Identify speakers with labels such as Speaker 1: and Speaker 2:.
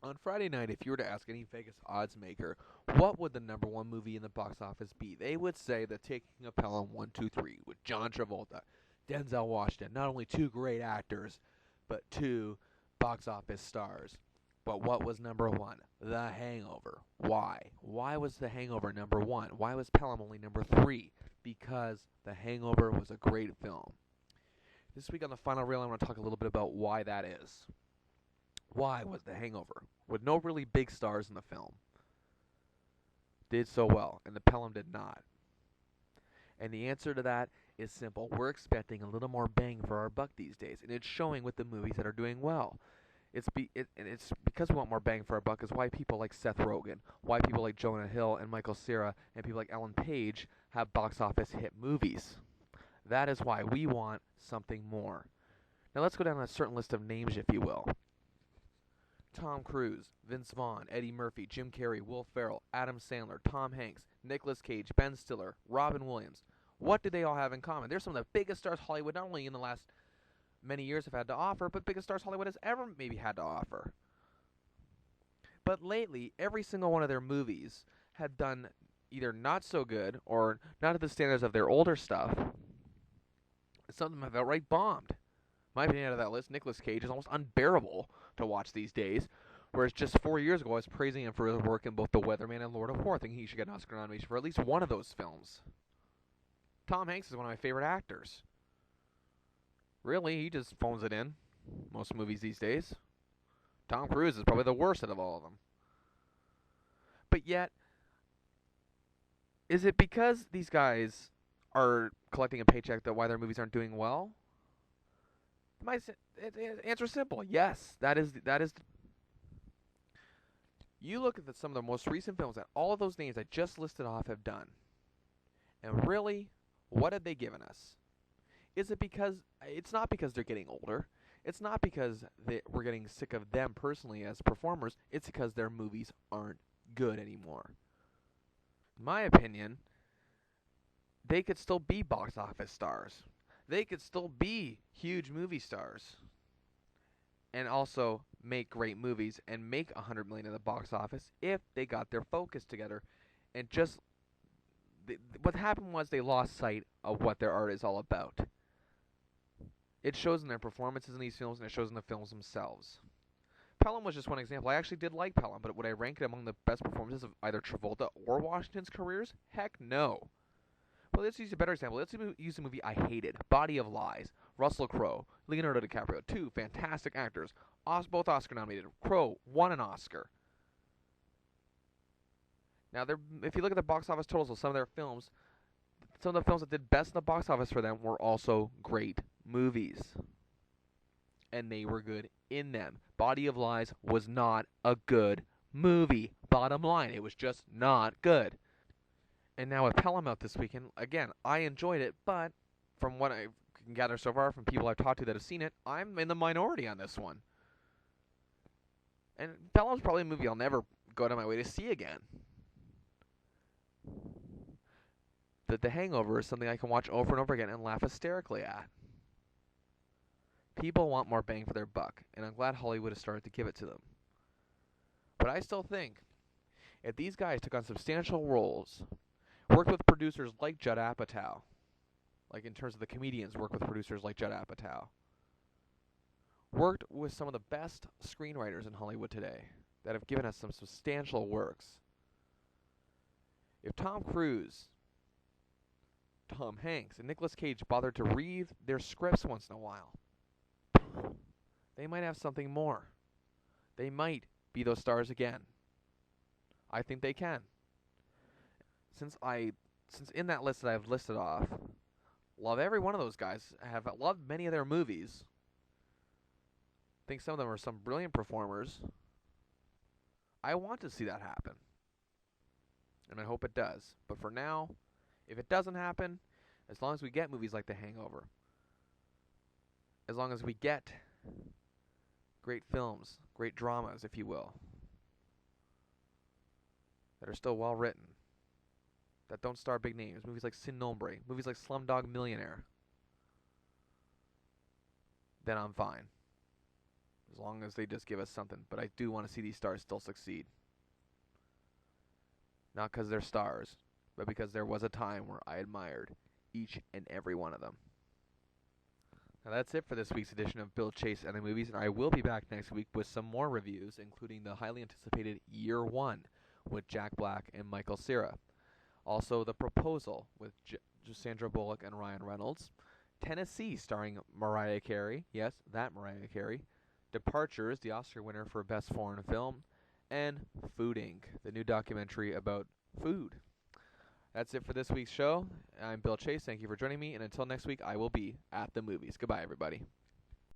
Speaker 1: On Friday night, if you were to ask any Vegas odds maker, what would the number one movie in the box office be? They would say The Taking of Pelham 123 with John Travolta, Denzel Washington. Not only two great actors, but two box office stars. But what was number one? The Hangover. Why? Why was The Hangover number one? Why was Pelham only number three? Because The Hangover was a great film. This week on the final reel, I want to talk a little bit about why that is. Why was The Hangover, with no really big stars in the film, did so well, and The Pelham did not? And the answer to that is simple. We're expecting a little more bang for our buck these days, and it's showing with the movies that are doing well. And it's because we want more bang for our buck is why people like Seth Rogen, why people like Jonah Hill and Michael Cera, and people like Ellen Page have box office hit movies. That is why we want something more. Now let's go down a certain list of names, if you will. Tom Cruise, Vince Vaughn, Eddie Murphy, Jim Carrey, Will Ferrell, Adam Sandler, Tom Hanks, Nicolas Cage, Ben Stiller, Robin Williams. What do they all have in common? They're some of the biggest stars Hollywood, not only in the last many years, have had to offer, but biggest stars Hollywood has ever maybe had to offer. But lately, every single one of their movies have done either not so good or not at the standards of their older stuff. Some of them have outright bombed. My opinion out of that list, Nicolas Cage is almost unbearable to watch these days. Whereas just 4 years ago, I was praising him for his work in both The Weatherman and Lord of War, thinking he should get an Oscar nomination for at least one of those films. Tom Hanks is one of my favorite actors. Really, he just phones it in. Most movies these days. Tom Cruise is probably the worst out of all of them. But yet, is it because these guys are collecting a paycheck that why their movies aren't doing well? My answer is simple. Yes, that is. You look at some of the most recent films that all of those names I just listed off have done, and really, what have they given us? Is it because it's not because they're getting older? It's not because we're getting sick of them personally as performers. It's because their movies aren't good anymore. In my opinion, they could still be box office stars. They could still be huge movie stars and also make great movies and make $100 million in the box office if they got their focus together. And just what happened was they lost sight of what their art is all about. It shows in their performances in these films, and it shows in the films themselves. Pelham was just one example. I actually did like Pelham, but would I rank it among the best performances of either Travolta or Washington's careers? Heck no. But let's use a better example. Let's use a movie I hated, Body of Lies. Russell Crowe, Leonardo DiCaprio, two fantastic actors, both Oscar nominated. Crowe won an Oscar. Now, if you look at the box office totals of some of their films, some of the films that did best in the box office for them were also great movies. And they were good in them. Body of Lies was not a good movie. Bottom line, it was just not good. And now with Pelham out this weekend, again, I enjoyed it, but from what I can gather so far from people I've talked to that have seen it, I'm in the minority on this one. And Pelham's probably a movie I'll never go out of my way to see again. That The Hangover is something I can watch over and over again and laugh hysterically at. People want more bang for their buck, and I'm glad Hollywood has started to give it to them. But I still think, if these guys took on substantial roles, worked with producers like Judd Apatow, like in terms of the comedians, worked with producers like Judd Apatow, worked with some of the best screenwriters in Hollywood today that have given us some substantial works. If Tom Cruise, Tom Hanks, and Nicolas Cage bothered to read their scripts once in a while, they might have something more. They might be those stars again. I think they can. Since in that list that I've listed off, love every one of those guys. I have loved many of their movies. Think some of them are some brilliant performers. I want to see that happen. And I hope it does. But for now, if it doesn't happen, as long as we get movies like The Hangover, as long as we get great films, great dramas, if you will, that are still well written, that don't star big names, movies like Sin Nombre, movies like Slumdog Millionaire, then I'm fine. as long as they just give us something. But I do want to see these stars still succeed. Not because they're stars, but because there was a time where I admired each and every one of them. Now that's it for this week's edition of Bill Chase and the Movies, and I will be back next week with some more reviews, including the highly anticipated Year One with Jack Black and Michael Cera. Also, The Proposal with Sandra Bullock and Ryan Reynolds. Tennessee starring Mariah Carey. Yes, that Mariah Carey. Departures, the Oscar winner for Best Foreign Film. And Food Inc., the new documentary about food. That's it for this week's show. I'm Bill Chase. Thank you for joining me. And until next week, I will be at the movies. Goodbye, everybody.